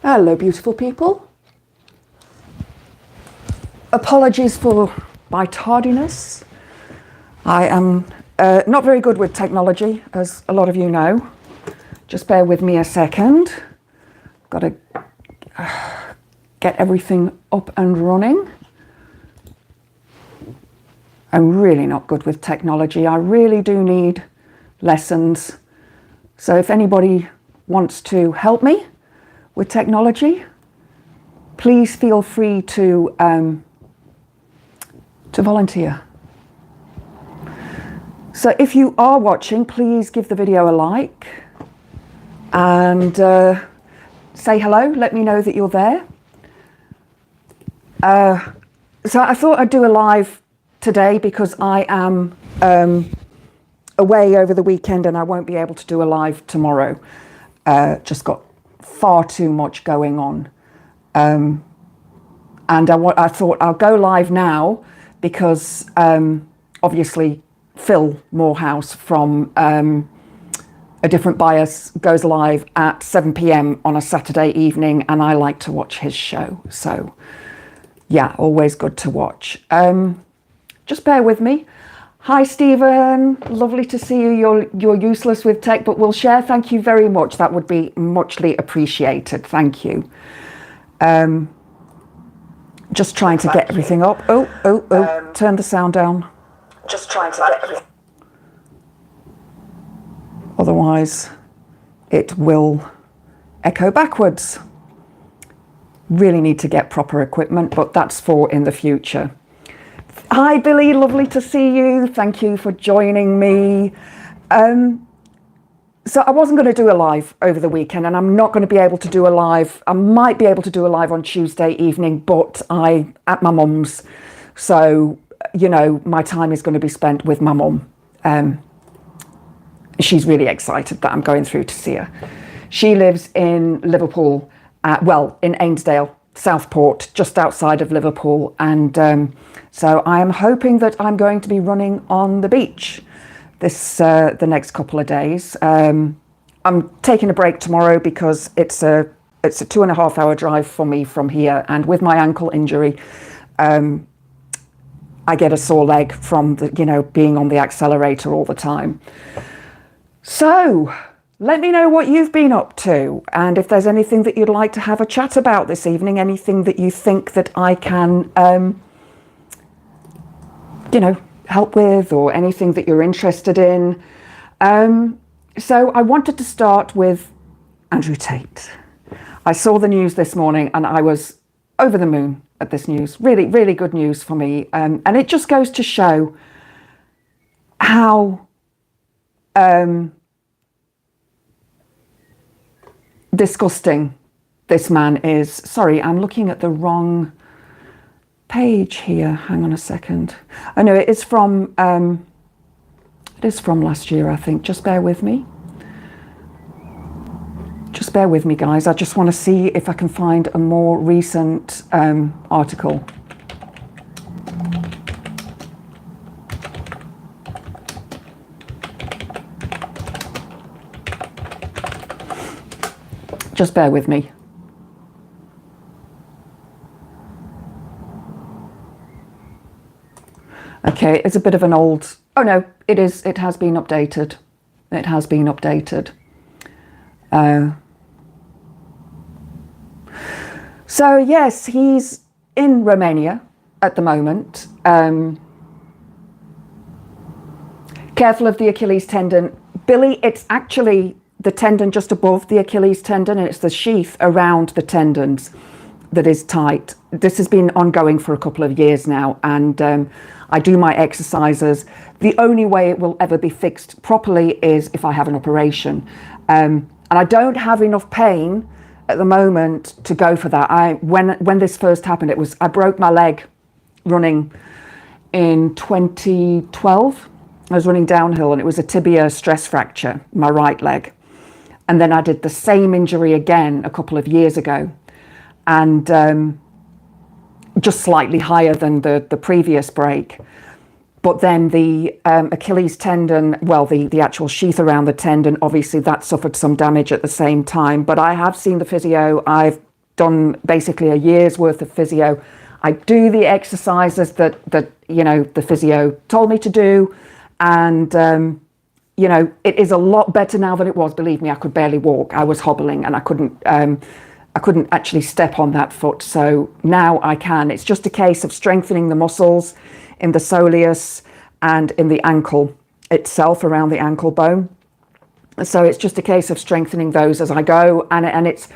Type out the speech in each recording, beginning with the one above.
Hello, beautiful people. Apologies for my tardiness. I am not very good with technology, as a lot of you know. Just bear with me a second. Got to get everything up and running. I'm really not good with technology. I really do need lessons. So if anybody wants to help me with technology, please feel free to volunteer. So if you are watching, please give the video a like and say hello. Let me know that you're there. So I thought I'd do a live today because I am away over the weekend and I won't be able to do a live tomorrow. Just got far too much going on. And I thought I'll go live now because obviously Phil Morehouse from A Different Bias goes live at 7 p.m. on a Saturday evening and I like to watch his show. So yeah, always good to watch. Just bear with me. Hi, Stephen. Lovely to see you. You're useless with tech, but we'll share. Thank you very much. That would be muchly appreciated. Thank you. Just trying to get everything up. Oh, turn the sound down. Just trying to get everything. Otherwise, it will echo backwards. Really need to get proper equipment, but that's for in the future. Hi, Billy. Lovely to see you. Thank you for joining me. So I wasn't going to do a live over the weekend, and I'm not going to be able to do a live. I might be able to do a live on Tuesday evening, but I'm at my mum's. So, you know, my time is going to be spent with my mum. She's really excited that I'm going through to see her. She lives in Liverpool, in Ainsdale, Southport, just outside of Liverpool. And so I am hoping that I'm going to be running on the beach the next couple of days. I'm taking a break tomorrow because it's a 2.5 hour drive for me from here. And with my ankle injury, I get a sore leg from being on the accelerator all the time. So let me know what you've been up to, and if there's anything that you'd like to have a chat about this evening, anything that you think that I can, help with, or anything that you're interested in. So I wanted to start with Andrew Tate. I saw the news this morning and I was over the moon at this news. Really, really good news for me. And it just goes to show how disgusting this man is. Sorry, I'm looking at the wrong page here. Hang on a second. Oh no, it is from last year, I think. Just bear with me. Just bear with me, guys. I just want to see if I can find a more recent article. Just bear with me. Okay, it's a bit of an old... Oh no, it is. It has been updated. It has been updated. So yes, he's in Romania at the moment. Careful of the Achilles tendon. Billy, it's actually the tendon just above the Achilles tendon, and it's the sheath around the tendons that is tight. This has been ongoing for a couple of years now, and I do my exercises. The only way it will ever be fixed properly is if I have an operation. And I don't have enough pain at the moment to go for that. When this first happened, I broke my leg running in 2012. I was running downhill and it was a tibia stress fracture, my right leg. And then I did the same injury again a couple of years ago, and just slightly higher than the previous break. But then the Achilles tendon, well, the actual sheath around the tendon, obviously that suffered some damage at the same time. But I have seen the physio. I've done basically a year's worth of physio. I do the exercises that the physio told me to do, and it is a lot better now than it was. Believe me, I could barely walk. I was hobbling, and I couldn't actually step on that foot. So now I can. It's just a case of strengthening the muscles in the soleus and in the ankle itself, around the ankle bone. So it's just a case of strengthening those as I go, and it's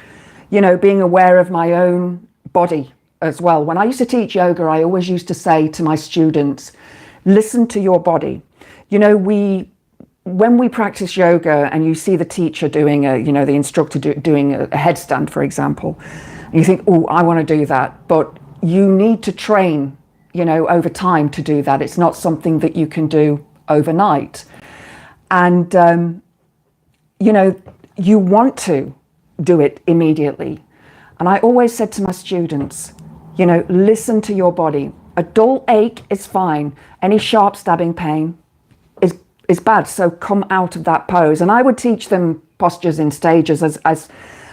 being aware of my own body as well. When I used to teach yoga, I always used to say to my students, listen to your body. When we practice yoga and you see the teacher doing the instructor doing a headstand, for example, and you think, oh, I want to do that. But you need to train, over time to do that. It's not something that you can do overnight. And, you want to do it immediately. And I always said to my students, listen to your body. A dull ache is fine. Any sharp stabbing pain is bad. So come out of that pose. And I would teach them postures in stages, as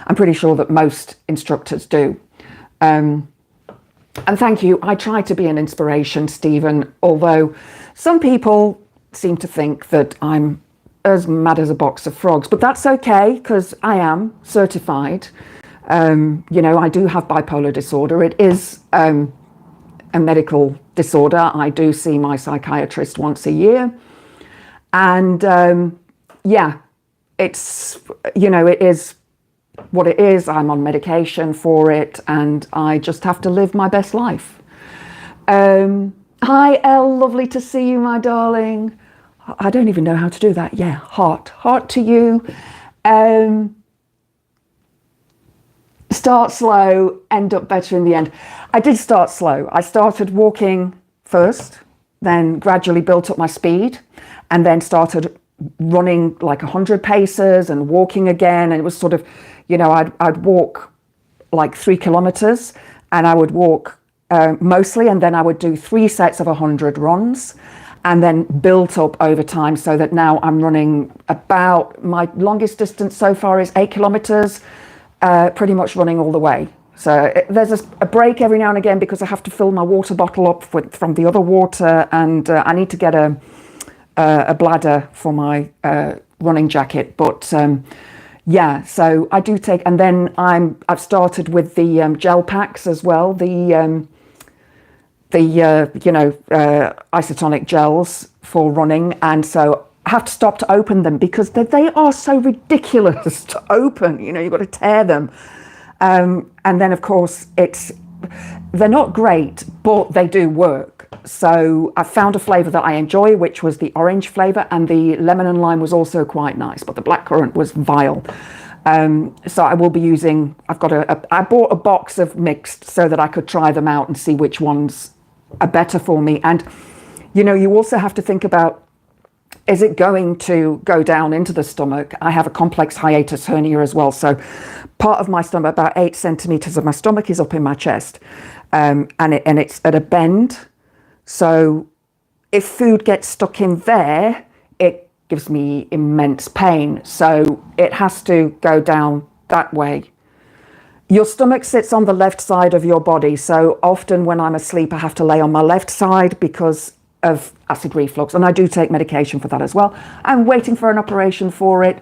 I'm pretty sure that most instructors do. And thank you. I try to be an inspiration, Stephen, although some people seem to think that I'm as mad as a box of frogs, but that's okay, because I am certified. I do have bipolar disorder. It is a medical disorder. I do see my psychiatrist once a year. And it's, it is what it is. I'm on medication for it, and I just have to live my best life. Hi, Elle, lovely to see you, my darling. I don't even know how to do that. Yeah, heart to you. Start slow, end up better in the end. I did start slow. I started walking first, then gradually built up my speed, and then started running like 100 paces and walking again. And it was sort of, I'd walk like 3 kilometers, and I would walk mostly, and then I would do 3 sets of 100 runs, and then built up over time, so that now I'm running about, my longest distance so far is 8 kilometers, pretty much running all the way. So there's a break every now and again because I have to fill my water bottle up from the other water, and I need to get a bladder for my running jacket. But so I do take, and then I've started with the gel packs as well, the isotonic gels for running, and so I have to stop to open them because they are so ridiculous to open. You've got to tear them, and then of course they're not great, but they do work. So I found a flavour that I enjoy, which was the orange flavour, and the lemon and lime was also quite nice, but the blackcurrant was vile. So I will be using, I bought a box of mixed so that I could try them out and see which ones are better for me. And you also have to think about, is it going to go down into the stomach? I have a complex hiatus hernia as well, so part of my stomach, about 8 centimeters of my stomach, is up in my chest, and it's at a bend. So if food gets stuck in there, it gives me immense pain. So it has to go down that way. Your stomach sits on the left side of your body. So often when I'm asleep, I have to lay on my left side because of acid reflux. And I do take medication for that as well. I'm waiting for an operation for it.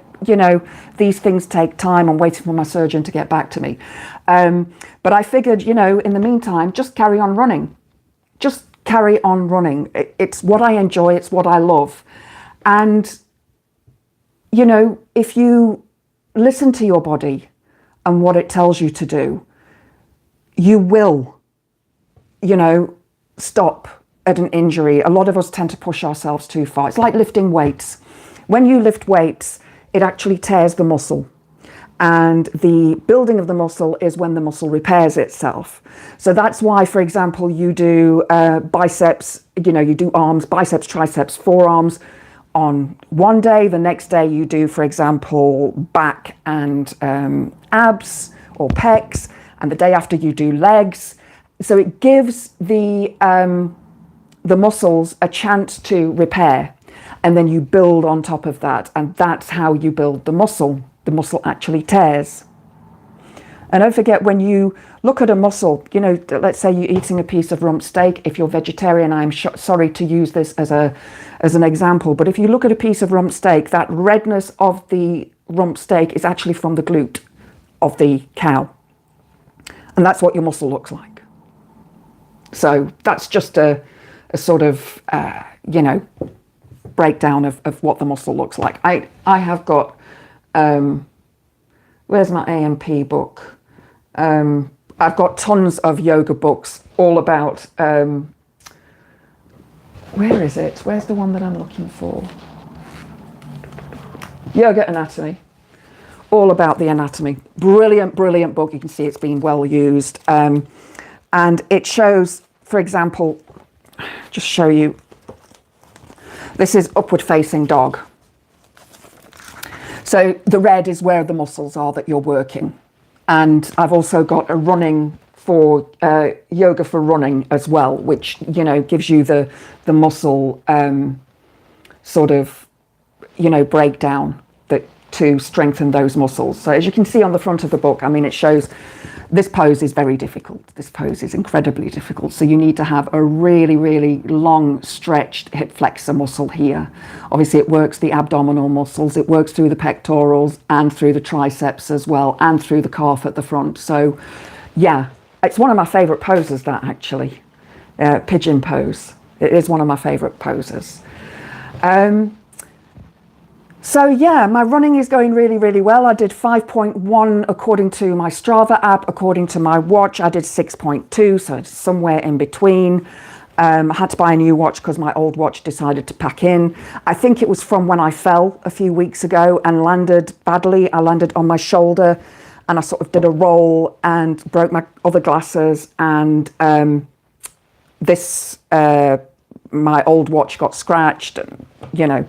These things take time. I'm waiting for my surgeon to get back to me. But I figured, in the meantime, just carry on running. Just carry on running. It's what I enjoy. It's what I love. And, if you listen to your body and what it tells you to do, you will, stop at an injury. A lot of us tend to push ourselves too far. It's like lifting weights. When you lift weights, it actually tears the muscle. And the building of the muscle is when the muscle repairs itself. So that's why, for example, you do biceps, you do arms, biceps, triceps, forearms on one day. The next day you do, for example, back and abs or pecs. And the day after you do legs. So it gives the muscles a chance to repair. And then you build on top of that. And that's how you build the muscle. The muscle actually tears. And don't forget, when you look at a muscle, you know, let's say you're eating a piece of rump steak. If you're vegetarian, I'm sorry to use this as an example, but if you look at a piece of rump steak, that redness of the rump steak is actually from the glute of the cow. And that's what your muscle looks like. So that's just a sort of, you know, breakdown of what the muscle looks like. I have got, where's my A&P book? I've got tons of yoga books all about, where is it? Where's the one that I'm looking for? Yoga Anatomy. All about the anatomy. Brilliant, brilliant book. You can see it's been well used. And it shows, for example, just show you, this is upward facing dog. So the red is where the muscles are that you're working. And I've also got a running for yoga for running as well, which, you know, gives you the muscle sort of, you know, breakdown that to strengthen those muscles. So as you can see on the front of the book, I mean, it shows this pose is very difficult. This pose is incredibly difficult. So you need to have a really, really long stretched hip flexor muscle here. Obviously it works the abdominal muscles, it works through the pectorals and through the triceps as well, and through the calf at the front. So yeah, it's one of my favorite poses, that actually, pigeon pose. It is one of my favorite poses. So yeah, my running is going really, really well. I did 5.1 according to my Strava app. According to my watch, I did 6.2, so it's somewhere in between. I had to buy a new watch because my old watch decided to pack in. I think it was from when I fell a few weeks ago and landed badly. I landed on my shoulder and I sort of did a roll and broke my other glasses, and my old watch got scratched, and, you know,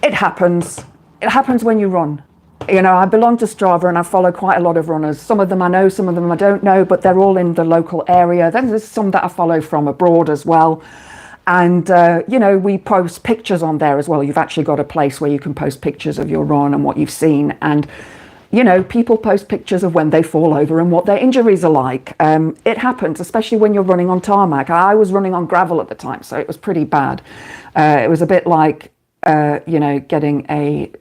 it happens. It happens when you run. You know, I belong to Strava and I follow quite a lot of runners. Some of them I know, some of them I don't know, but they're all in the local area. Then there's some that I follow from abroad as well. And, you know, we post pictures on there as well. You've actually got a place where you can post pictures of your run and what you've seen. And, you know, people post pictures of when they fall over and what their injuries are like. It happens, especially when you're running on tarmac. I was running on gravel at the time, so it was pretty bad. It was a bit like, you know, getting a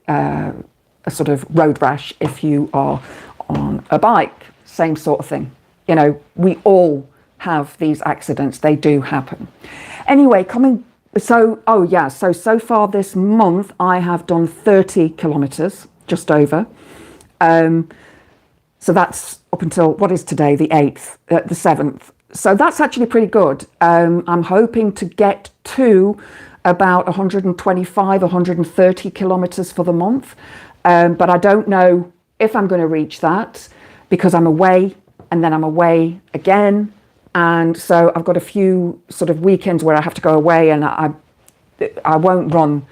sort of road rash if you are on a bike, same sort of thing. You know, we all have these accidents, they do happen. Anyway, so far this month I have done 30 kilometers, just over. So that's up until, what is today, the 8th, the 7th. So that's actually pretty good. I'm hoping to get to about 125, 130 kilometers for the month. But I don't know if I'm going to reach that because I'm away and then I'm away again. And so I've got a few sort of weekends where I have to go away and I won't run.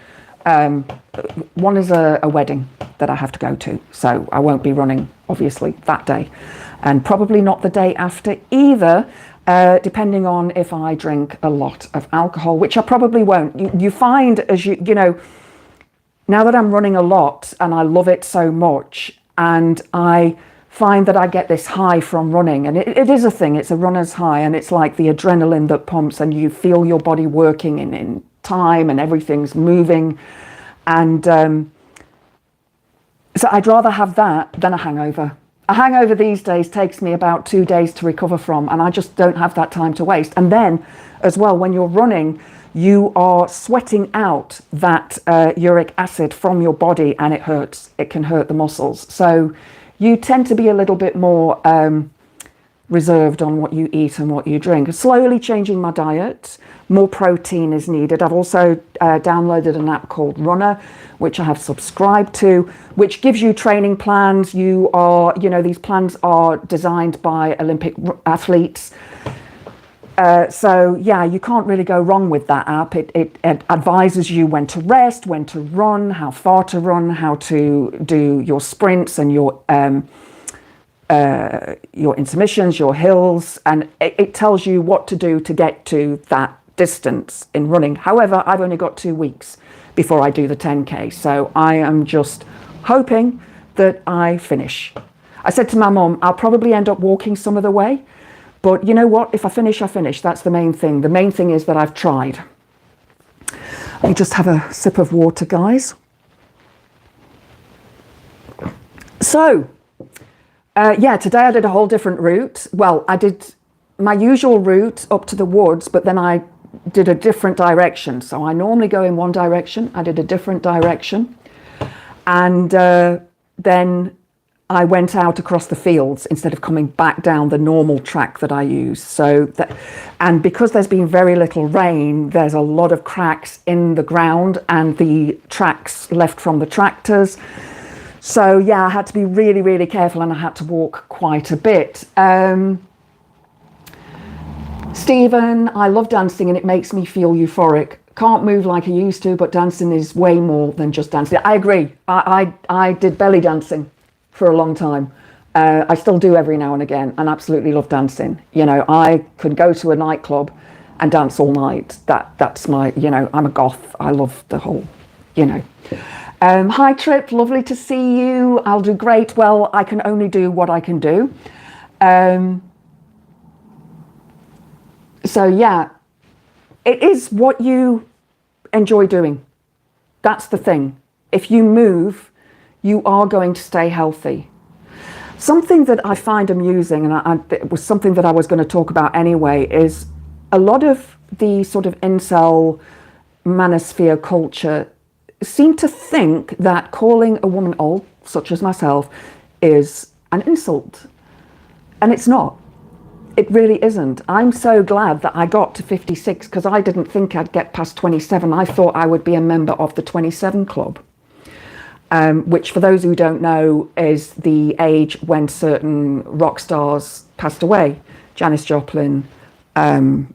One is a wedding that I have to go to. So I won't be running, obviously, that day. And probably not the day after either, depending on if I drink a lot of alcohol, which I probably won't. You find as you know, now that I'm running a lot and I love it so much, and I find that I get this high from running, and it is a thing, it's a runner's high, and it's like the adrenaline that pumps and you feel your body working in time and everything's moving. And so I'd rather have that than a hangover. A hangover these days takes me about 2 days to recover from, and I just don't have that time to waste. And then as well, when you're running, you are sweating out that uric acid from your body, and it hurts. It can hurt the muscles. So you tend to be a little bit more reserved on what you eat and what you drink. Slowly changing my diet. More protein is needed. I've also downloaded an app called Runner, which I have subscribed to, which gives you training plans. You know, these plans are designed by Olympic athletes. So yeah, you can't really go wrong with that app. It advises you when to rest, when to run, how far to run, how to do your sprints and your intermissions, your hills, and it tells you what to do to get to that distance in running. However, I've only got 2 weeks before I do the 10K, so I am just hoping that I finish. I said to my mum, I'll probably end up walking some of the way, but you know what? If I finish, I finish. That's the main thing. The main thing is that I've tried. Let me just have a sip of water, guys. So, yeah, today I did a whole different route. Well, I did my usual route up to the woods, but then I did a different direction. So I normally go in one direction. I did a different direction. And then I went out across the fields instead of coming back down the normal track that I use. So that, and because there's been very little rain, there's a lot of cracks in the ground and the tracks left from the tractors. So yeah, I had to be really, really careful, and I had to walk quite a bit. Stephen, I love dancing and it makes me feel euphoric. Can't move like I used to, but dancing is way more than just dancing. I agree. I did belly dancing for a long time. I still do every now and again, and absolutely love dancing. You know, I could go to a nightclub and dance all night. That's my, you know, I'm a goth. I love the whole, you know. Hi Trip, lovely to see you. I'll do great. Well, I can only do what I can do. So yeah, it is what you enjoy doing. That's the thing. If you move, you are going to stay healthy. Something that I find amusing, and it was something that I was going to talk about anyway, is a lot of the sort of incel manosphere culture seem to think that calling a woman old, such as myself, is an insult. And it's not. It really isn't. I'm so glad that I got to 56, because I didn't think I'd get past 27. I thought I would be a member of the 27 Club, which, for those who don't know, is the age when certain rock stars passed away. Janis Joplin, Kurt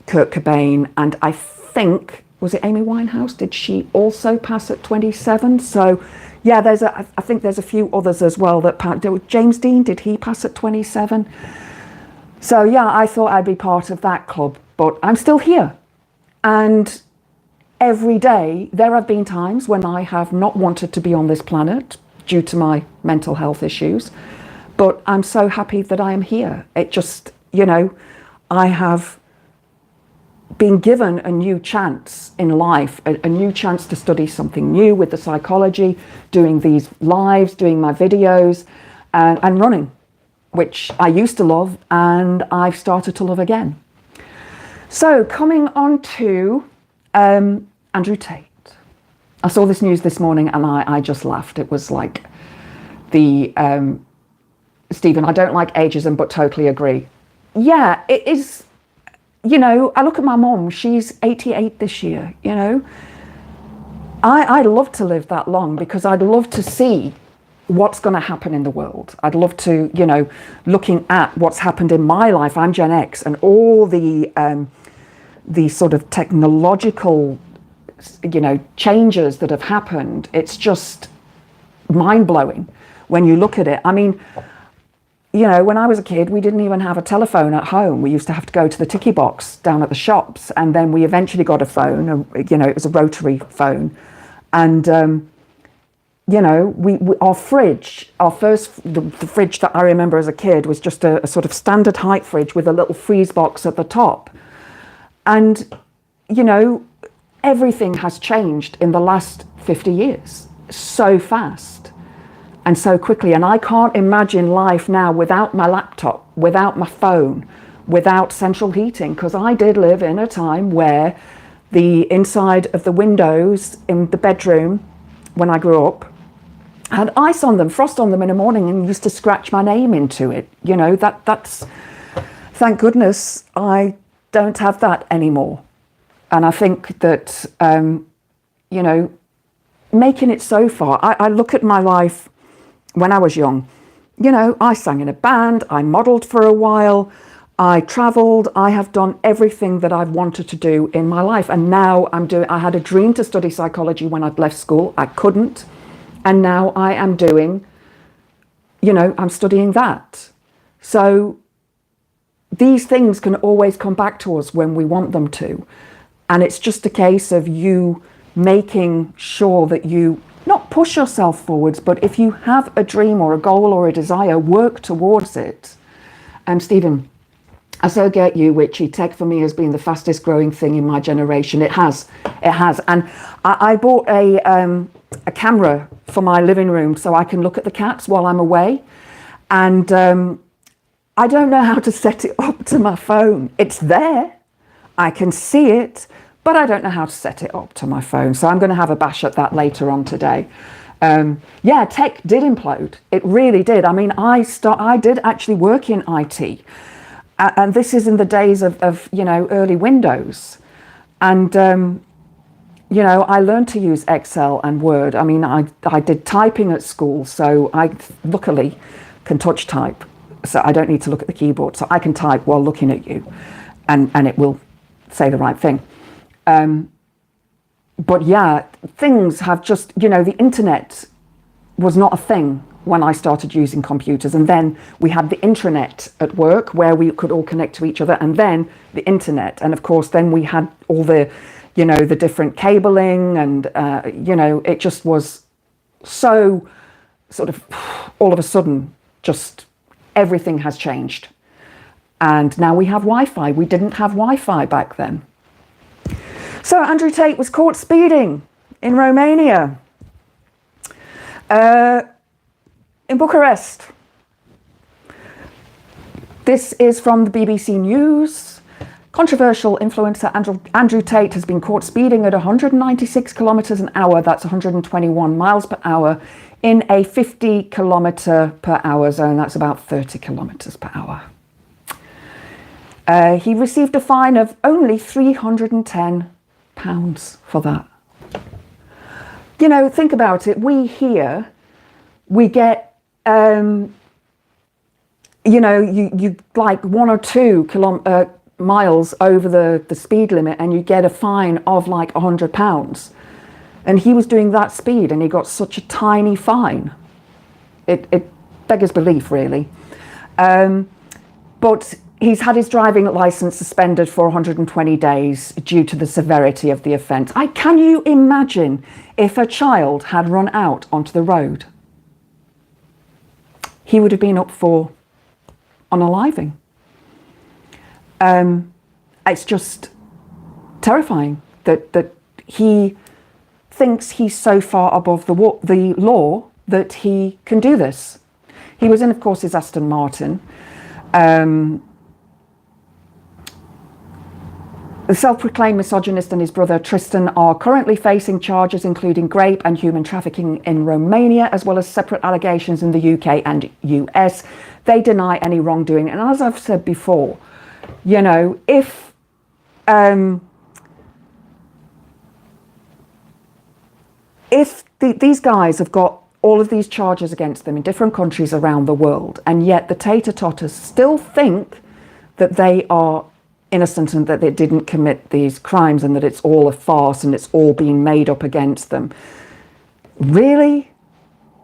Cobain, and I think, was it Amy Winehouse? Did she also pass at 27? So yeah, I think there's a few others as well that passed. James Dean, did he pass at 27? So yeah, I thought I'd be part of that club, but I'm still here. And every day, there have been times when I have not wanted to be on this planet due to my mental health issues, but I'm so happy that I am here. It just, you know, I have been given a new chance in life, a new chance to study something new with the psychology, doing these lives, doing my videos, and running, which I used to love and I've started to love again. So coming on to Andrew Tate. I saw this news this morning and I just laughed. It was like the, Stephen, I don't like ageism, but totally agree. Yeah, it is, you know, I look at my mom, she's 88 this year, you know. I'd love to live that long because I'd love to see what's going to happen in the world. I'd love to, you know, looking at what's happened in my life. I'm Gen X, and all the sort of technological, you know, changes that have happened. It's just mind-blowing when you look at it. I mean, you know, when I was a kid, we didn't even have a telephone at home. We used to have to go to the ticky box down at the shops, and then we eventually got a phone. You know, it was a rotary phone, and you know, our fridge, the fridge that I remember as a kid was just a sort of standard height fridge with a little freeze box at the top. And, you know, everything has changed in the last 50 years so fast and so quickly. And I can't imagine life now without my laptop, without my phone, without central heating, because I did live in a time where the inside of the windows in the bedroom when I grew up had ice on them, frost on them in the morning, and used to scratch my name into it. You know, that's, thank goodness I don't have that anymore. And I think that, you know, making it so far, I look at my life when I was young. You know, I sang in a band, I modelled for a while, I travelled, I have done everything that I've wanted to do in my life. And now I had a dream to study psychology when I'd left school, I couldn't. And now I am doing, you know, I'm studying that. So these things can always come back to us when we want them to. And it's just a case of you making sure that you not push yourself forwards, but if you have a dream or a goal or a desire, work towards it. Stephen, I so get you, Witchy. Tech for me has been the fastest growing thing in my generation. It has. And I bought a camera for my living room so I can look at the cats while I'm away. And I don't know how to set it up to my phone. It's there. I can see it, but I don't know how to set it up to my phone. So I'm going to have a bash at that later on today. Yeah, tech did implode. It really did. I mean, I did actually work in IT. And this is in the days of you know, early Windows. And, you know, I learned to use Excel and Word. I mean, I did typing at school, so I luckily can touch type. So I don't need to look at the keyboard. So I can type while looking at you, and it will say the right thing. But yeah, things have just, you know, the internet was not a thing when I started using computers. And then we had the intranet at work where we could all connect to each other, and then the internet. And of course, then we had all the, you know, the different cabling, and, you know, it just was so sort of all of a sudden, just everything has changed. And now we have Wi-Fi. We didn't have Wi-Fi back then. So Andrew Tate was caught speeding in Romania. In Bucharest. This is from the BBC News. Controversial influencer Andrew Tate has been caught speeding at 196 kilometers an hour, that's 121 miles per hour, in a 50 kilometer per hour zone, that's about 30 kilometers per hour. He received a fine of only £310 for that. You know, think about it. We here, we get, you know, you like 1 or 2 miles over the speed limit and you get a fine of like £100. And he was doing that speed and he got such a tiny fine. It beggars belief, really. But he's had his driving licence suspended for 120 days due to the severity of the offence. Can you imagine if a child had run out onto the road? He would have been up for unaliving. It's just terrifying that he thinks he's so far above the law that he can do this. He was in, of course, his Aston Martin. The self-proclaimed misogynist and his brother Tristan are currently facing charges including rape and human trafficking in Romania, as well as separate allegations in the UK and US. They deny any wrongdoing. And as I've said before, you know, if these guys have got all of these charges against them in different countries around the world, and yet the tater-totters still think that they are innocent and that they didn't commit these crimes and that it's all a farce and it's all being made up against them. Really?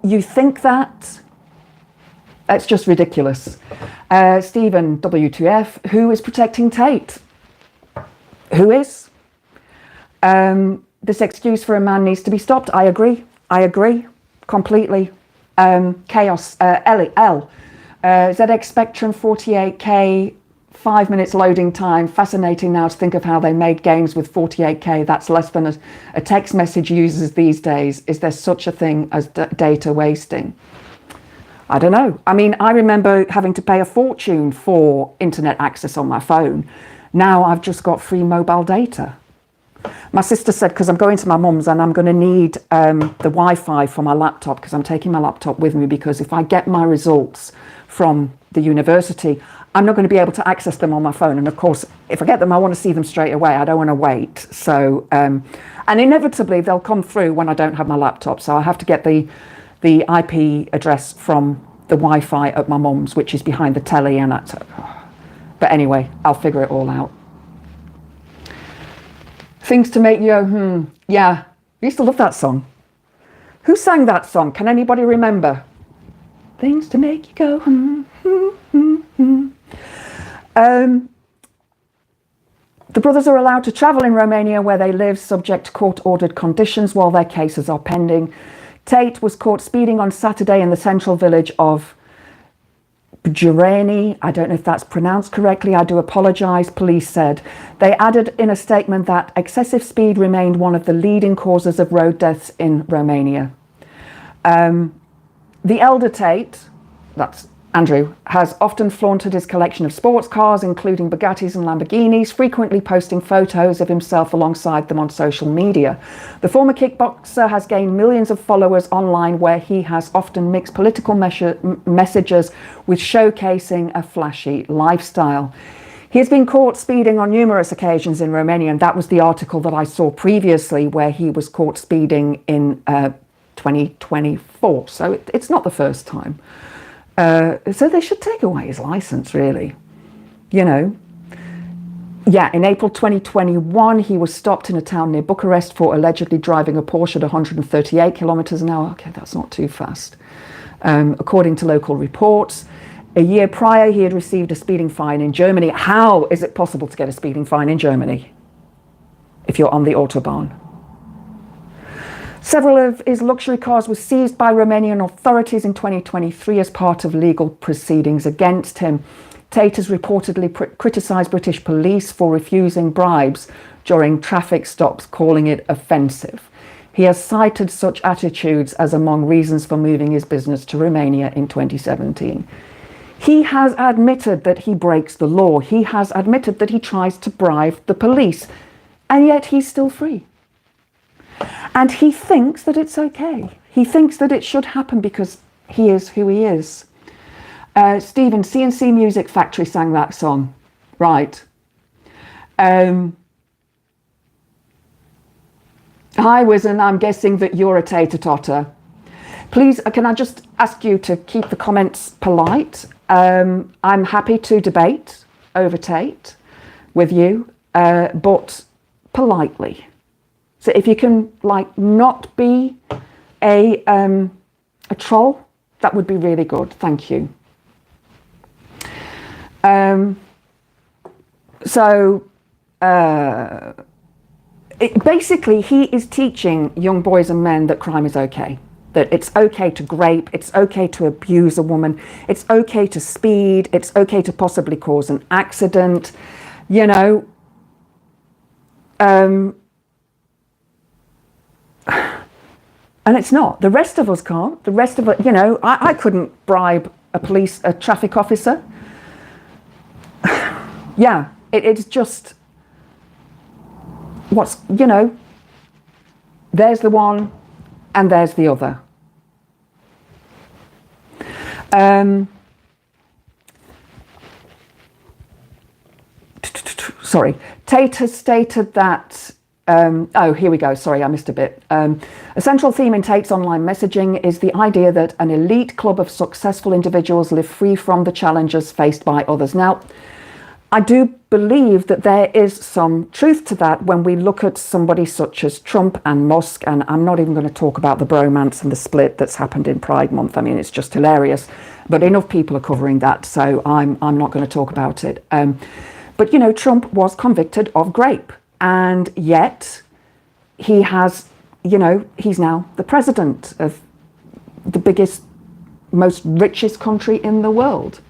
You think that? It's just ridiculous. Stephen, WTF, who is protecting Tate? Who is? This excuse for a man needs to be stopped. I agree completely. Chaos. L. ZX Spectrum 48K, 5 minutes loading time. Fascinating now to think of how they made games with 48K. That's less than a text message uses these days. Is there such a thing as data wasting? I don't know. I mean, I remember having to pay a fortune for internet access on my phone. Now I've just got free mobile data. My sister said, because I'm going to my mum's and I'm going to need the Wi-Fi for my laptop, because I'm taking my laptop with me, because if I get my results from the university, I'm not going to be able to access them on my phone. And of course, if I get them, I want to see them straight away. I don't want to wait. So, and inevitably they'll come through when I don't have my laptop. So I have to get the IP address from the Wi-Fi at my mum's, which is behind the telly. And that's, but anyway, I'll figure it all out. Things to make you go, yeah. I used to love that song. Who sang that song? Can anybody remember? Things to make you go, The brothers are allowed to travel in Romania where they live, subject to court-ordered conditions while their cases are pending. Tate was caught speeding on Saturday in the central village of Bujireni. I don't know if that's pronounced correctly. I do apologise, police said. They added in a statement that excessive speed remained one of the leading causes of road deaths in Romania. The elder Tate, that's Andrew, has often flaunted his collection of sports cars, including Bugattis and Lamborghinis, frequently posting photos of himself alongside them on social media. The former kickboxer has gained millions of followers online, where he has often mixed political messages with showcasing a flashy lifestyle. He has been caught speeding on numerous occasions in Romania, and that was the article that I saw previously where he was caught speeding in 2024. So it's not the first time. So they should take away his license, really. You know. Yeah, in April 2021, he was stopped in a town near Bucharest for allegedly driving a Porsche at 138 kilometers an hour. Okay, that's not too fast. According to local reports, a year prior, he had received a speeding fine in Germany. How is it possible to get a speeding fine in Germany if you're on the Autobahn? Several of his luxury cars were seized by Romanian authorities in 2023 as part of legal proceedings against him. Tate has reportedly criticised British police for refusing bribes during traffic stops, calling it offensive. He has cited such attitudes as among reasons for moving his business to Romania in 2017. He has admitted that he breaks the law. He has admitted that he tries to bribe the police, and yet he's still free. And he thinks that it's okay. He thinks that it should happen because he is who he is. Stephen, CNC Music Factory sang that song. Right. Hi, Wizen, I'm guessing that you're a tater-totter. Please, can I just ask you to keep the comments polite? I'm happy to debate over Tate with you, but politely. So if you can, like, not be a troll, that would be really good. Thank you. Basically, he is teaching young boys and men that crime is okay. That it's okay to grape, it's okay to abuse a woman, it's okay to speed, it's okay to possibly cause an accident, you know. And it's not. The rest of us can't. The rest of us, you know, I couldn't bribe a traffic officer. Yeah, it's just what's, you know, there's the one and there's the other. Sorry, Tate has stated that oh, here we go. Sorry, I missed a bit. A central theme in Tate's online messaging is the idea that an elite club of successful individuals live free from the challenges faced by others. Now, I do believe that there is some truth to that when we look at somebody such as Trump and Musk, and I'm not even going to talk about the bromance and the split that's happened in Pride Month. I mean, it's just hilarious. But enough people are covering that, so I'm not going to talk about it. But, you know, Trump was convicted of rape. And yet he has, you know, he's now the president of the biggest, most richest country in the world.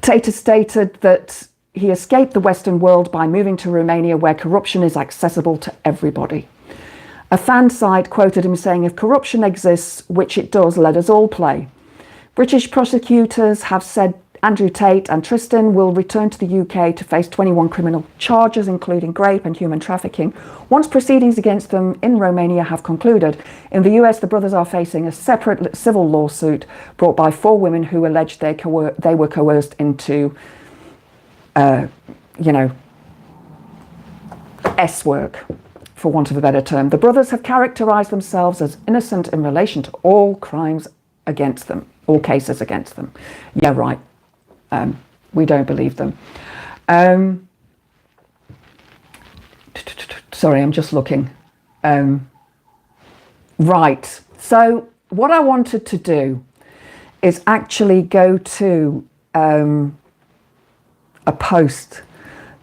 Tate has stated that he escaped the Western world by moving to Romania, where corruption is accessible to everybody. A fan site quoted him saying, "If corruption exists, which it does, let us all play." British prosecutors have said Andrew Tate and Tristan will return to the UK to face 21 criminal charges, including rape and human trafficking, once proceedings against them in Romania have concluded. In the US, the brothers are facing a separate civil lawsuit brought by 4 women who alleged they were coerced into, you know, S work, for want of a better term. The brothers have characterised themselves as innocent in relation to all crimes against them, all cases against them. Yeah, right. We don't believe them. Sorry, I'm just looking. Right. So what I wanted to do is actually go to a post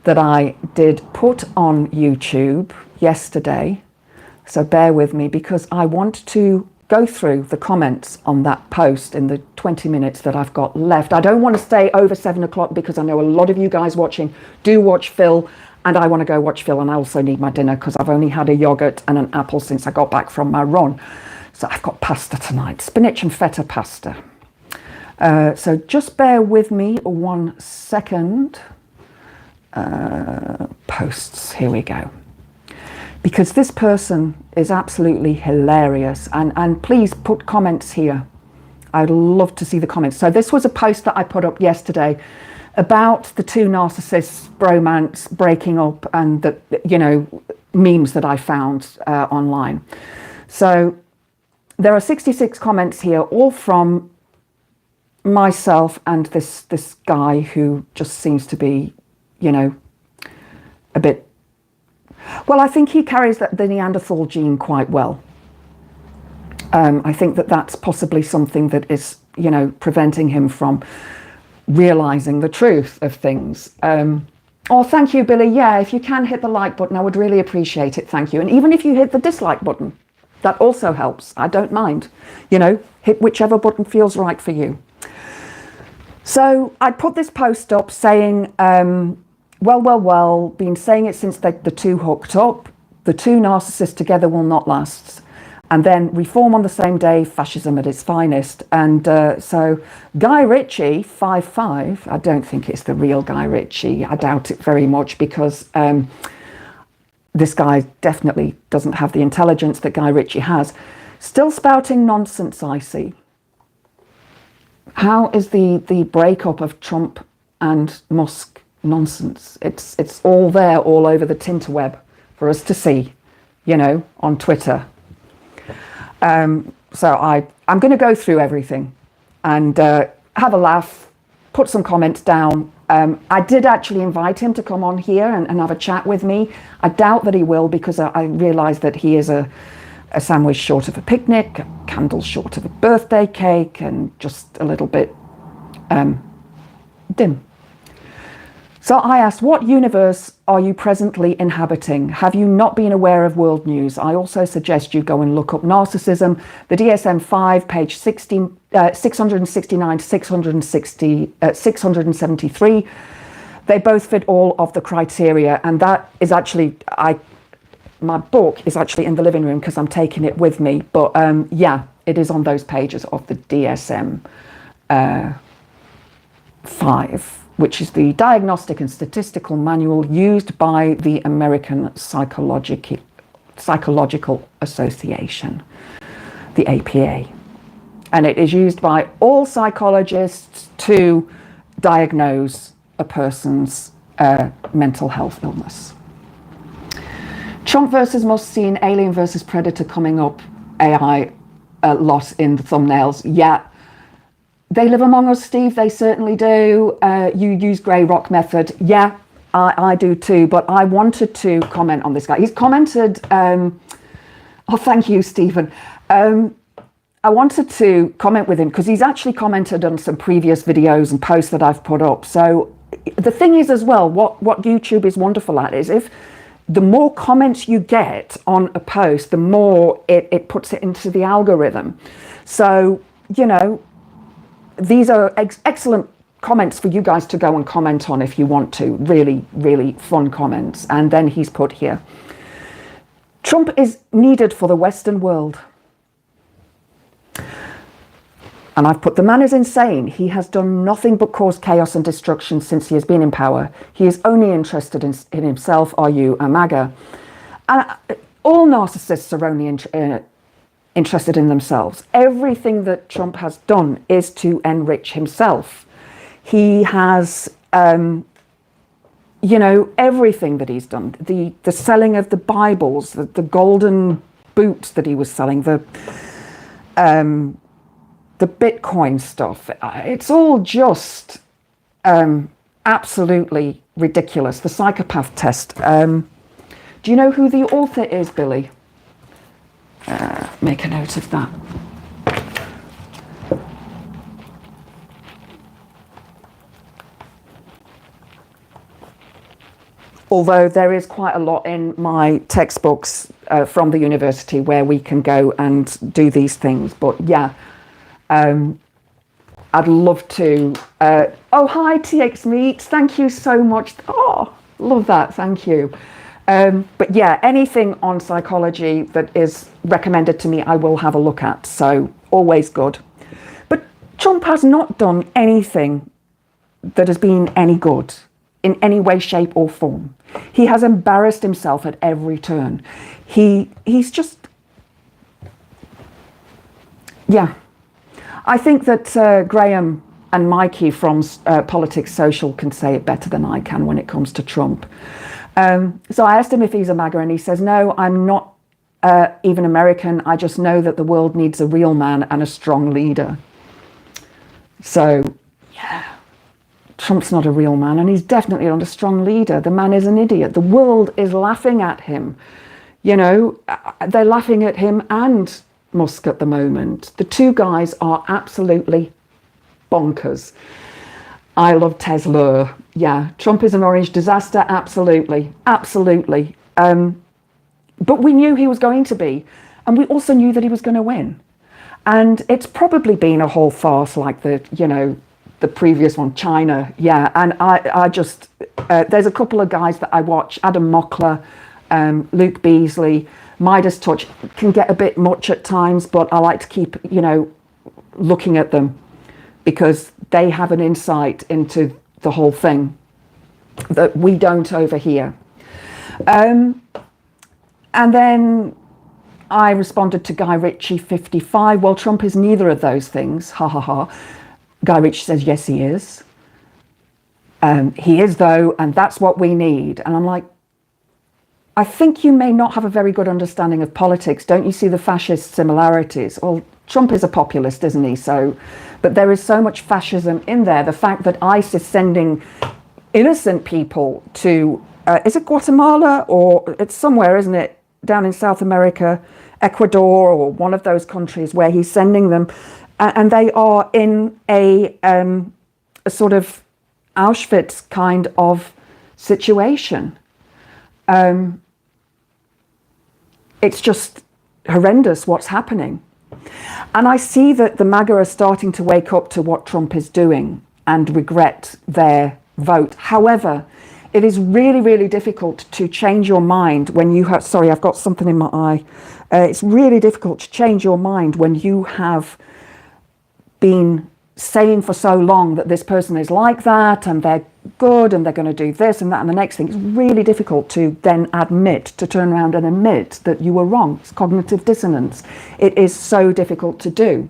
that I did put on YouTube yesterday. So bear with me because I want to go through the comments on that post in the 20 minutes that I've got left. I don't want to stay over 7 o'clock because I know a lot of you guys watching do watch Phil, and I want to go watch Phil, and I also need my dinner because I've only had a yogurt and an apple since I got back from my run. So I've got pasta tonight, spinach and feta pasta. So just bear with me 1 second. Posts, here we go. Because this person is absolutely hilarious, and please put comments here. I'd love to see the comments. So this was a post that I put up yesterday about the two narcissists bromance breaking up, and the, you know, memes that I found online. So there are 66 comments here, all from myself and this guy who just seems to be, you know, a bit, well, I think he carries the Neanderthal gene quite well. I think that that's possibly something that is, you know, preventing him from realizing the truth of things. Oh, thank you, Billy. Yeah, if you can hit the like button, I would really appreciate it. Thank you. And even if you hit the dislike button, that also helps. I don't mind. You know, hit whichever button feels right for you. So I put this post up saying, well, been saying it since the two hooked up. The two narcissists together will not last. And then reform on the same day, fascism at its finest. And so Guy Ritchie, 5'5", I don't think it's the real Guy Ritchie. I doubt it very much because this guy definitely doesn't have the intelligence that Guy Ritchie has. Still spouting nonsense, I see. How is the breakup of Trump and Musk nonsense? It's all there, all over the tinterweb for us to see, you know, on Twitter. So I'm going to go through everything and have a laugh, put some comments down. I did actually invite him to come on here and have a chat with me. I doubt that he will because I realise that he is a sandwich short of a picnic, a candle short of a birthday cake, and just a little bit dim. So I asked, what universe are you presently inhabiting? Have you not been aware of world news? I also suggest you go and look up narcissism, the DSM-5, page 669 to 673. They both fit all of the criteria, and that is actually, my book is actually in the living room because I'm taking it with me. But yeah, it is on those pages of the DSM-5. Which is the Diagnostic and Statistical Manual used by the American Psychological Association, the APA. And it is used by all psychologists to diagnose a person's mental health illness. Trump versus Musk, seen Alien versus Predator coming up, AI a lot in the thumbnails. Yeah. They live among us, Steve. They certainly do. You use grey rock method. Yeah, I do too. But I wanted to comment on this guy. He's commented. Oh, thank you, Stephen. I wanted to comment with him because he's actually commented on some previous videos and posts that I've put up. So the thing is as well, what YouTube is wonderful at is if the more comments you get on a post, the more it puts it into the algorithm. So, you know, these are excellent comments for you guys to go and comment on if you want to. Really, really fun comments. And then he's put here, Trump is needed for the Western world. And I've put, the man is insane. He has done nothing but cause chaos and destruction since he has been in power. He is only interested in himself. Are you a MAGA? And all narcissists are only interested in themselves. Everything that Trump has done is to enrich himself. He has, you know, everything that he's done, the selling of the Bibles, the golden boots that he was selling, the Bitcoin stuff, it's all just absolutely ridiculous. The psychopath test. Do you know who the author is, Billy? Make a note of that. although there is quite a lot in my textbooks from the university where we can go and do these things. But yeah, I'd love to. Oh, hi, TX Meat. Thank you so much. Oh, love that. Thank you. But yeah, anything on psychology that is recommended to me, I will have a look at. So always good. But Trump has not done anything that has been any good in any way, shape or form. He has embarrassed himself at every turn. He's just, yeah. I think that Graham and Mikey from Politics Social can say it better than I can when it comes to Trump. So I asked him if he's a MAGA, and he says, no, I'm not even American. I just know that the world needs a real man and a strong leader. So, yeah, Trump's not a real man, and he's definitely not a strong leader. The man is an idiot. The world is laughing at him. You know, they're laughing at him and Musk at the moment. The two guys are absolutely bonkers. I love Tesla. Yeah, Trump is an orange disaster. Absolutely, absolutely. But we knew he was going to be, and we also knew that he was going to win. And it's probably been a whole farce like the previous one, China. Yeah, and I just there's a couple of guys that I watch, Adam Mockler, Luke Beasley. Midas Touch can get a bit much at times, but I like to keep, looking at them because they have an insight into the whole thing that we don't over here. And then I responded to Guy Ritchie 55. Well, Trump is neither of those things. Ha ha ha. Guy Ritchie says, yes, he is. He is, though, and that's what we need. And I'm like, I think you may not have a very good understanding of politics. Don't you see the fascist similarities? Well, Trump is a populist, isn't he? So, but there is so much fascism in there. The fact that ICE is sending innocent people to, is it Guatemala or it's somewhere, isn't it? Down in South America, Ecuador or one of those countries where he's sending them. And they are in a sort of Auschwitz kind of situation. It's just horrendous what's happening. And I see that the MAGA are starting to wake up to what Trump is doing and regret their vote. However, it is really, really difficult to change your mind when you have, sorry, I've got something in my eye. It's really difficult to change your mind when you have been saying for so long that this person is like that and they're good and they're going to do this and that and the next thing. It's really difficult to then to turn around and admit that you were wrong. It's cognitive dissonance. It is so difficult to do.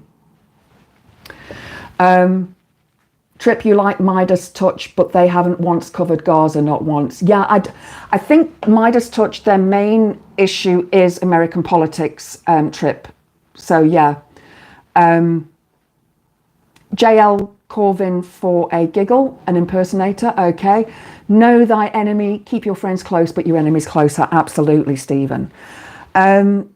Trip, you like Midas Touch, but they haven't once covered Gaza, not once. Yeah, I think Midas Touch, their main issue is American politics, Trip. So yeah. JL Corvin for a giggle, an impersonator, okay. Know thy enemy, keep your friends close, but your enemies closer. Absolutely, Stephen. So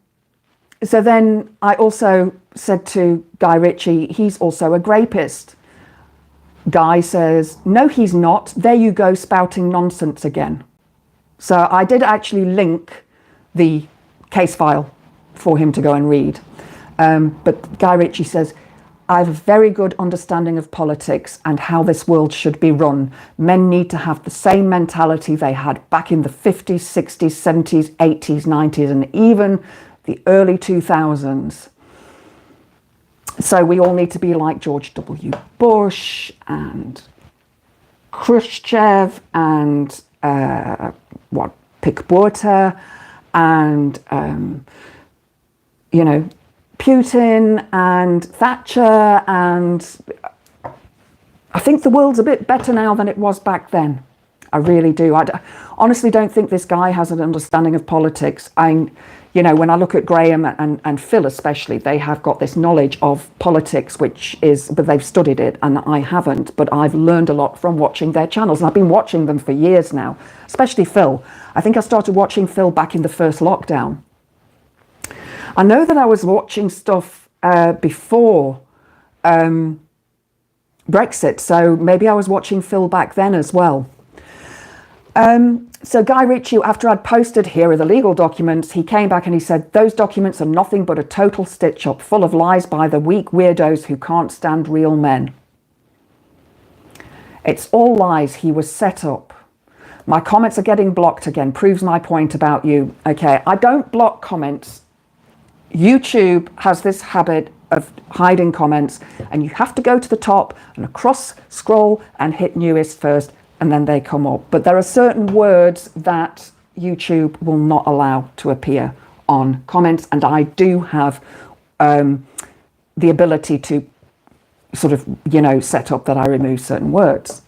then I also said to Guy Ritchie, he's also a grapist. Guy says, no, he's not. There you go, spouting nonsense again. So I did actually link the case file for him to go and read. But Guy Ritchie says, I have a very good understanding of politics and how this world should be run. Men need to have the same mentality they had back in the 50s, 60s, 70s, 80s, 90s, and even the early 2000s. So we all need to be like George W. Bush and Khrushchev and Pickwater and, Putin and Thatcher, and I think the world's a bit better now than it was back then. I really do. I honestly don't think this guy has an understanding of politics. When I look at Graham and Phil especially, they have got this knowledge of politics, but they've studied it and I haven't, but I've learned a lot from watching their channels, and I've been watching them for years now, especially Phil. I think I started watching Phil back in the first lockdown. I know that I was watching stuff before Brexit, so maybe I was watching Phil back then as well. So Guy Ritchie, after I'd posted, here are the legal documents, he came back and he said, those documents are nothing but a total stitch-up full of lies by the weak weirdos who can't stand real men. It's all lies. He was set up. My comments are getting blocked again. Proves my point about you. Okay, I don't block comments. YouTube has this habit of hiding comments, and you have to go to the top and across scroll and hit newest first, and then they come up. But there are certain words that YouTube will not allow to appear on comments, and I do have the ability to sort of, you know, set up that I remove certain words.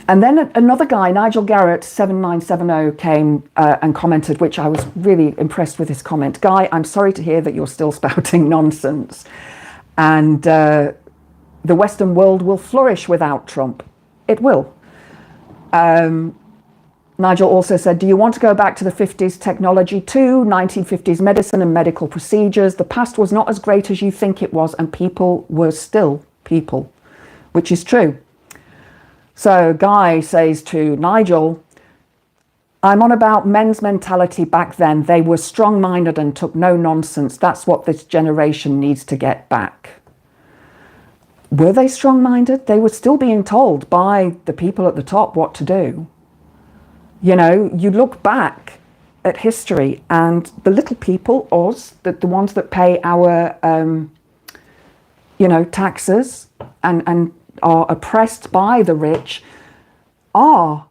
And then another guy, Nigel Garrett, 7970, came and commented, which I was really impressed with his comment. Guy, I'm sorry to hear that you're still spouting nonsense. And the Western world will flourish without Trump. It will. Nigel also said, do you want to go back to the 50s technology too? 1950s medicine and medical procedures. The past was not as great as you think it was, and people were still people, which is true. So Guy says to Nigel, I'm on about men's mentality back then. They were strong-minded and took no nonsense. That's what this generation needs to get back. Were they strong-minded? They were still being told by the people at the top what to do. You know, you look back at history and the little people, us, the ones that pay our, you know, taxes and are oppressed by the rich, are,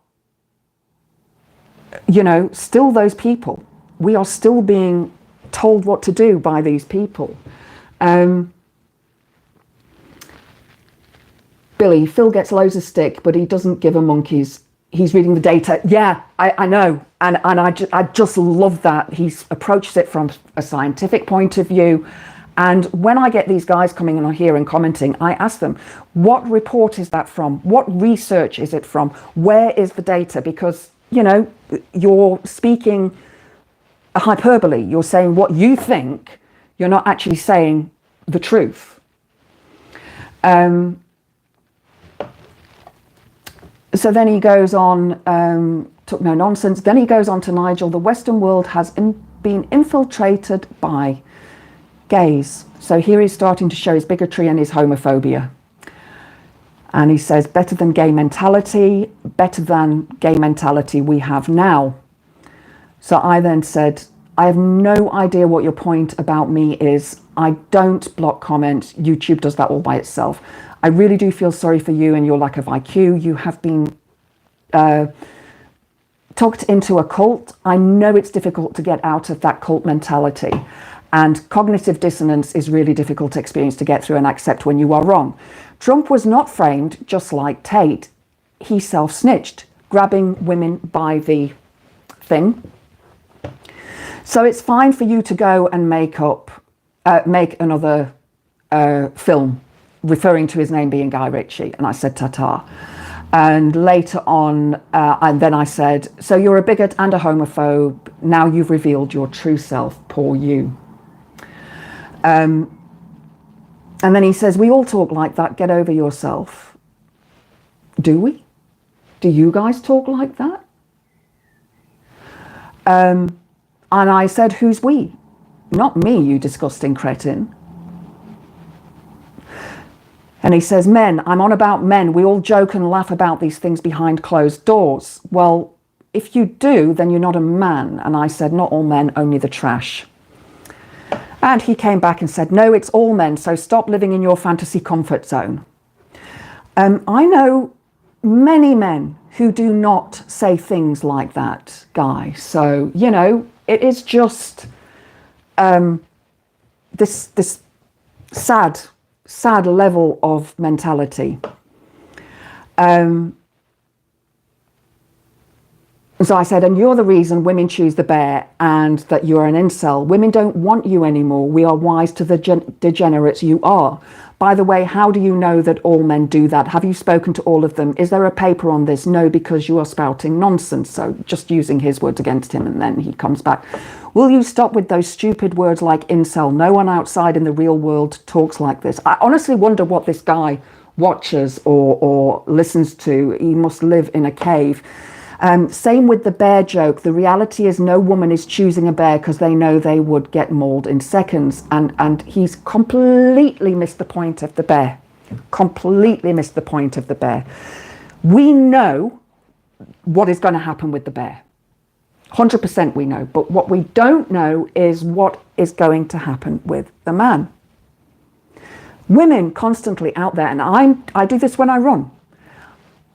you know, still those people. We are still being told what to do by these people. Billy, Phil gets loads of stick, but he doesn't give a monkey's. He's reading the data. Yeah, I know. And I just love that. He's approached it from a scientific point of view. And when I get these guys coming on here and commenting, I ask them, what report is that from? What research is it from? Where is the data? Because, you know, you're speaking a hyperbole. You're saying what you think. You're not actually saying the truth. So then he goes on, took no nonsense. Then he goes on to Nigel, the Western world has been infiltrated by gays. So here he's starting to show his bigotry and his homophobia. And he says, better than gay mentality we have now. So I then said, I have no idea what your point about me is. I don't block comments. YouTube does that all by itself. I really do feel sorry for you and your lack of IQ. You have been tucked into a cult. I know it's difficult to get out of that cult mentality. And cognitive dissonance is really difficult to experience to get through and accept when you are wrong. Trump was not framed just like Tate. He self-snitched, grabbing women by the thing. So it's fine for you to go and make another film referring to his name being Guy Ritchie. And I said, ta-ta. And later on, and then I said, so you're a bigot and a homophobe. Now you've revealed your true self. Poor you. And then he says, we all talk like that. Get over yourself. Do we? Do you guys talk like that? And I said, who's we? Not me, you disgusting cretin. And he says, men, I'm on about men. We all joke and laugh about these things behind closed doors. Well, if you do, then you're not a man. And I said, not all men, only the trash. And he came back and said, no, it's all men, so stop living in your fantasy comfort zone. I know many men who do not say things like that, Guy. So, you know, it is just this sad level of mentality. So I said, and you're the reason women choose the bear and that you're an incel. Women don't want you anymore. We are wise to the degenerates you are. By the way, how do you know that all men do that? Have you spoken to all of them? Is there a paper on this? No, because you are spouting nonsense. So just using his words against him, and then he comes back. Will you stop with those stupid words like incel? No one outside in the real world talks like this. I honestly wonder what this guy watches or listens to. He must live in a cave. Same with the bear joke. The reality is no woman is choosing a bear because they know they would get mauled in seconds. And he's completely missed the point of the bear. Completely missed the point of the bear. We know what is going to happen with the bear. 100% we know. But what we don't know is what is going to happen with the man. Women constantly out there, and I do this when I run.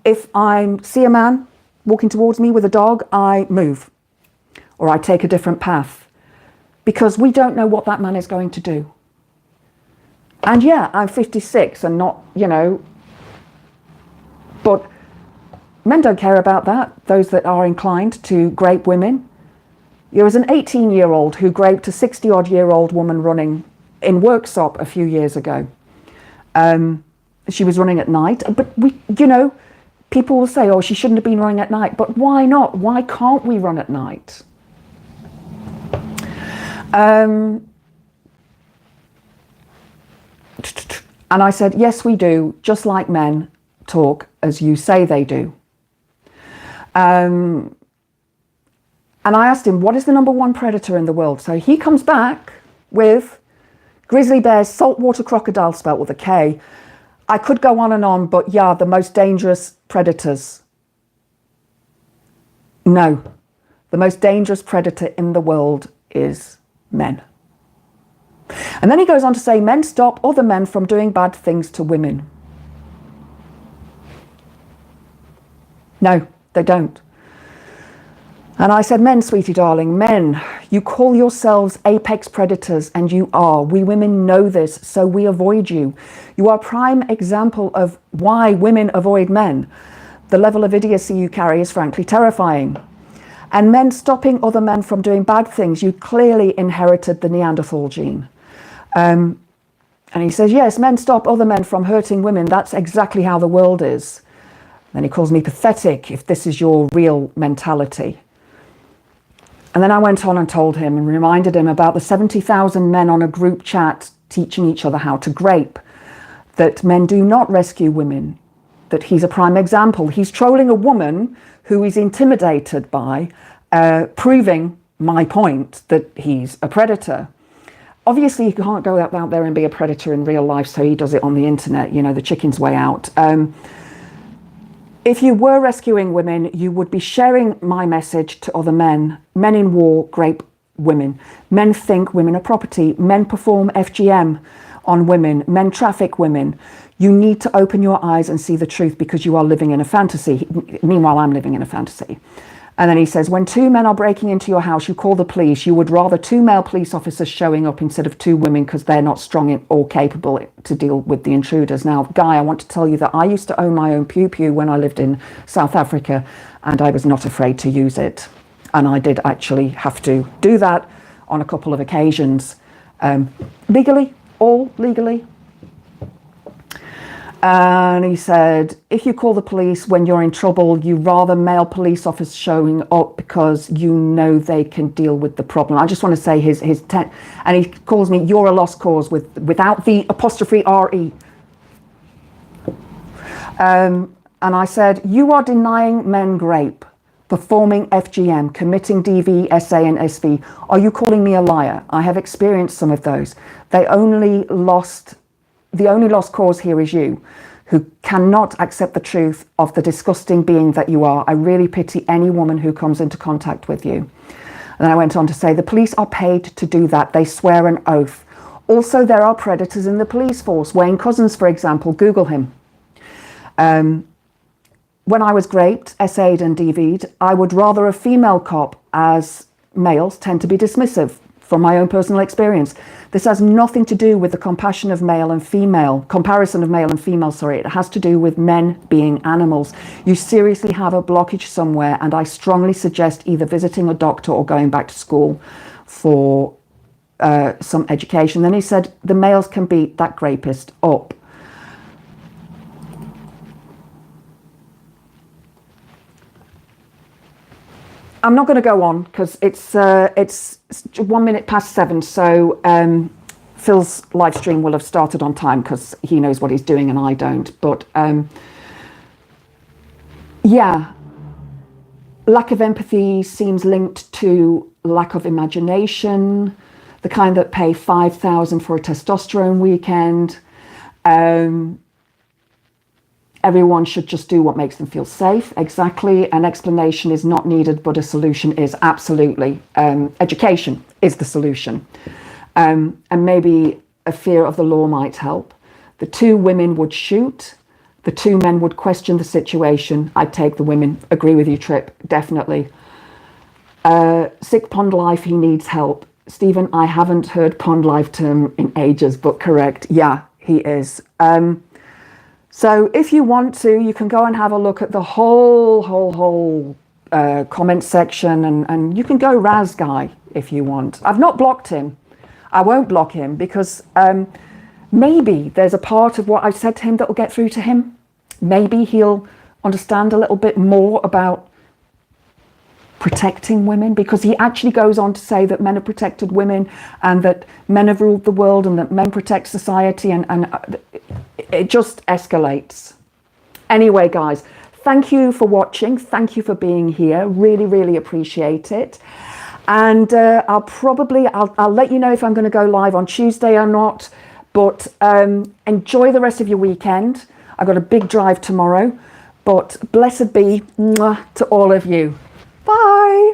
If I see a man walking towards me with a dog, I move or I take a different path because we don't know what that man is going to do. And yeah, I'm 56 and not, but men don't care about that, those that are inclined to grape women. There was an 18-year-old who graped a 60-odd-year-old woman running in Worksop a few years ago. She was running at night, but people will say, oh, she shouldn't have been running at night, but why not? Why can't we run at night? And I said, yes, we do, just like men talk as you say they do. And I asked him, what is the number one predator in the world? So he comes back with grizzly bears, saltwater crocodile, spelt with a K. I could go on and on, but yeah, the most dangerous predators. No, the most dangerous predator in the world is men. And then he goes on to say, men stop other men from doing bad things to women. No, they don't. And I said, men, sweetie darling, men, you call yourselves apex predators, and you are. We women know this, so we avoid you. You are a prime example of why women avoid men. The level of idiocy you carry is frankly terrifying. And men stopping other men from doing bad things, you clearly inherited the Neanderthal gene. And he says, yes, men stop other men from hurting women. That's exactly how the world is. Then he calls me pathetic if this is your real mentality. And then I went on and told him and reminded him about the 70,000 men on a group chat teaching each other how to grape, that men do not rescue women, that he's a prime example. He's trolling a woman who he's intimidated by, proving my point that he's a predator. Obviously, you can't go out there and be a predator in real life, so he does it on the internet, the chicken's way out. If you were rescuing women, you would be sharing my message to other men. Men in war grape women. Men think women are property. Men perform FGM on women. Men traffic women. You need to open your eyes and see the truth because you are living in a fantasy. Meanwhile, I'm living in a fantasy. And then he says, when two men are breaking into your house, you call the police. You would rather two male police officers showing up instead of two women because they're not strong or capable to deal with the intruders. Now, Guy, I want to tell you that I used to own my own pew-pew when I lived in South Africa, and I was not afraid to use it. And I did actually have to do that on a couple of occasions. Legally, all legally. And he said, if you call the police when you're in trouble, you rather male police officers showing up because you know they can deal with the problem. I just want to say and he calls me, you're a lost cause without the apostrophe RE. And I said, you are denying men grape, performing FGM, committing DV, SA and SV. Are you calling me a liar? I have experienced some of those. The only lost cause here is you, who cannot accept the truth of the disgusting being that you are. I really pity any woman who comes into contact with you. And then I went on to say, the police are paid to do that. They swear an oath. Also, there are predators in the police force. Wayne Couzens, for example, Google him. When I was raped, SA'd and DV'd, I would rather a female cop, as males tend to be dismissive. From my own personal experience. This has nothing to do with the comparison of male and female. It has to do with men being animals. You seriously have a blockage somewhere, and I strongly suggest either visiting a doctor or going back to school for some education. Then he said, the males can beat that rapist up. I'm not going to go on because it's 1 minute past 7. So Phil's live stream will have started on time because he knows what he's doing and I don't. But yeah, lack of empathy seems linked to lack of imagination, the kind that pay $5,000 for a testosterone weekend. Everyone should just do what makes them feel safe. Exactly. An explanation is not needed, but a solution is absolutely. Education is the solution. And maybe a fear of the law might help. The 2 women would shoot. The 2 men would question the situation. I'd take the women. Agree with you, Trip. Definitely. Sick pond life, he needs help. Stephen, I haven't heard pond life term in ages, but correct. Yeah, he is. So if you want to, you can go and have a look at the whole comment section, and you can go Raz Guy if you want. I've not blocked him. I won't block him because maybe there's a part of what I've said to him that will get through to him. Maybe he'll understand a little bit more about protecting women, because he actually goes on to say that men have protected women and that men have ruled the world and that men protect society, and it just escalates. Anyway, guys, thank you for watching. Thank you for being here. Really, really appreciate it. And I'll let you know if I'm going to go live on Tuesday or not. But enjoy the rest of your weekend. I've got a big drive tomorrow. But blessed be to all of you. Bye.